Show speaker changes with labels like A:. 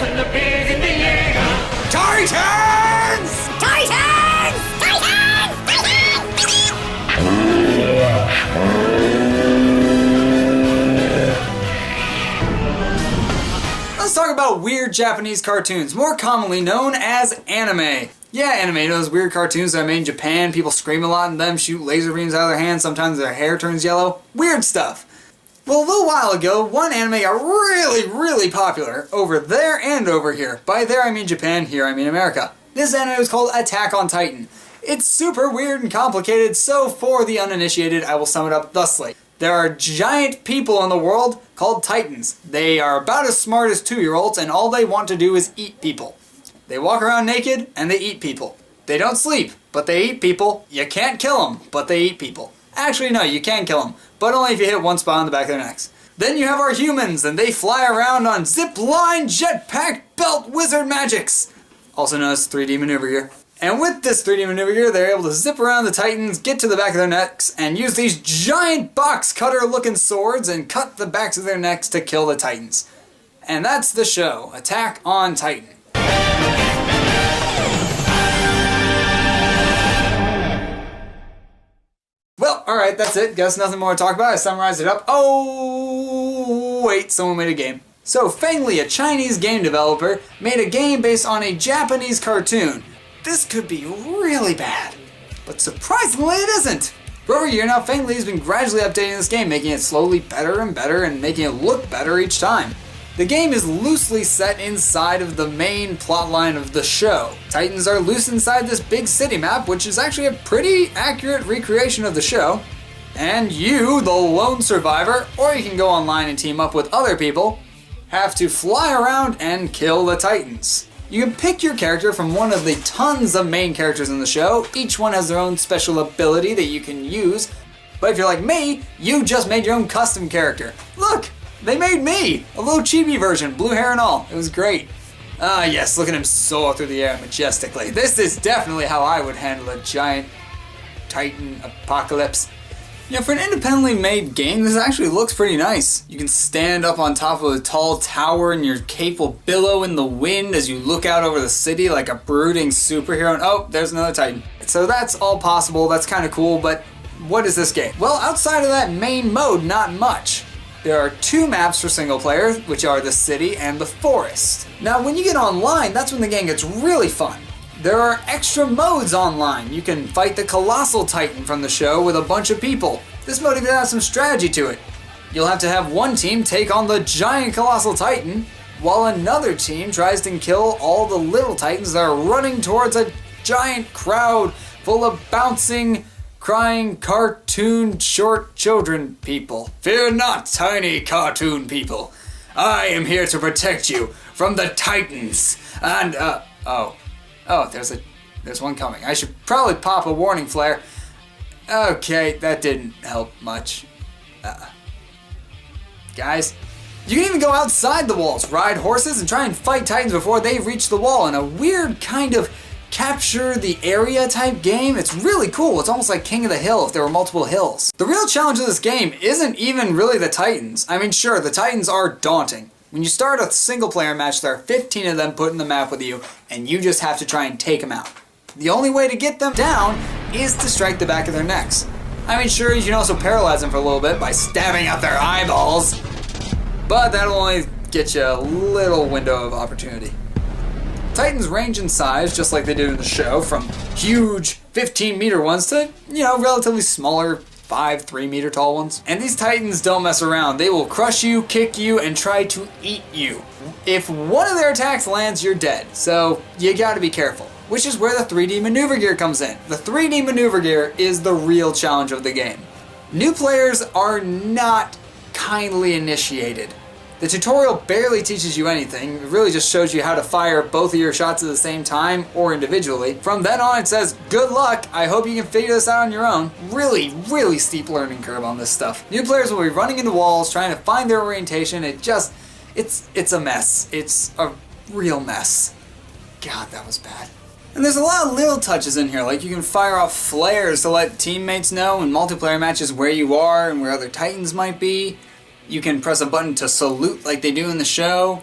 A: when the beer's in the air.
B: Titans!
C: Titans! Titans!
B: Let's talk about weird Japanese cartoons, more commonly known as anime. Yeah, anime, those weird cartoons that are made in Japan, people scream a lot in them, shoot laser beams out of their hands, sometimes their hair turns yellow. Weird stuff. Well, a little while ago, one anime got really popular over there and over here. By there I mean Japan, here I mean America. This anime was called Attack on Titan. It's super weird and complicated, so for the uninitiated, I will sum it up thusly. There are giant people in the world called Titans. They are about as smart as 2-year-olds, and all they want to do is eat people. They walk around naked, and they eat people. They don't sleep, but they eat people. You can't kill them, but they eat people. Actually, no, you can kill them, but only if you hit one spot on the back of their necks. Then you have our humans, and they fly around on zip-line, jetpack, belt, wizard magics. Also known as 3D maneuver gear. And with this 3D maneuver gear, they're able to zip around the Titans, get to the back of their necks, and use these giant box cutter looking swords and cut the backs of their necks to kill the Titans. And that's the show, Attack on Titan. Well, alright, that's it. Guess nothing more to talk about. I summarized it up. Oh, wait, someone made a game. So, Fangly, a Chinese game developer, made a game based on a Japanese cartoon. This could be really bad, but surprisingly it isn't. For over a year now, Fangly has been gradually updating this game, making it slowly better and better and making it look better each time. The game is loosely set inside of the main plotline of the show. Titans are loose inside this big city map, which is actually a pretty accurate recreation of the show. And you, the lone survivor, or you can go online and team up with other people, have to fly around and kill the Titans. You can pick your character from one of the tons of main characters in the show. Each one has their own special ability that you can use. But if you're like me, you just made your own custom character. Look, they made me! A little chibi version, blue hair and all. It was great. Ah yes, look at him soar through the air majestically. This is definitely how I would handle a giant Titan apocalypse. You know, for an independently made game, this actually looks pretty nice. You can stand up on top of a tall tower and your cape will billow in the wind as you look out over the city like a brooding superhero. And oh, there's another Titan. So that's all possible, that's kind of cool, but what is this game? Well, outside of that main mode, not much. There are 2 maps for single player, which are the city and the forest. Now, when you get online, that's when the game gets really fun. There are extra modes online. You can fight the Colossal Titan from the show with a bunch of people. This mode even has some strategy to it. You'll have to have one team take on the giant Colossal Titan, while another team tries to kill all the little Titans that are running towards a giant crowd full of bouncing, crying, cartoon, short children people. Fear not, tiny cartoon people. I am here to protect you from the Titans. And, Oh, there's one coming. I should probably pop a warning flare. Okay, that didn't help much. Guys, you can even go outside the walls, ride horses, and try and fight Titans before they reach the wall in a weird kind of capture the area type game. It's really cool. It's almost like King of the Hill if there were multiple hills. The real challenge of this game isn't even really the Titans. I mean, sure, the Titans are daunting. When you start a single player match, there are 15 of them put in the map with you, and you just have to try and take them out. The only way to get them down is to strike the back of their necks. I mean, sure, you can also paralyze them for a little bit by stabbing out their eyeballs, but that'll only get you a little window of opportunity. Titans range in size, just like they did in the show, from huge 15-meter ones to, relatively smaller 3-meter tall ones. And these Titans don't mess around. They will crush you, kick you, and try to eat you. If one of their attacks lands, you're dead. So you gotta be careful. Which is where the 3D maneuver gear comes in. The 3D maneuver gear is the real challenge of the game. New players are not kindly initiated. The tutorial barely teaches you anything. It really just shows you how to fire both of your shots at the same time or individually. From then on, it says, good luck, I hope you can figure this out on your own. Really steep learning curve on this stuff. New players will be running into walls, trying to find their orientation. It's a mess. It's a real mess. God, that was bad. And there's a lot of little touches in here, like you can fire off flares to let teammates know in multiplayer matches where you are and where other Titans might be. You can press a button to salute like they do in the show.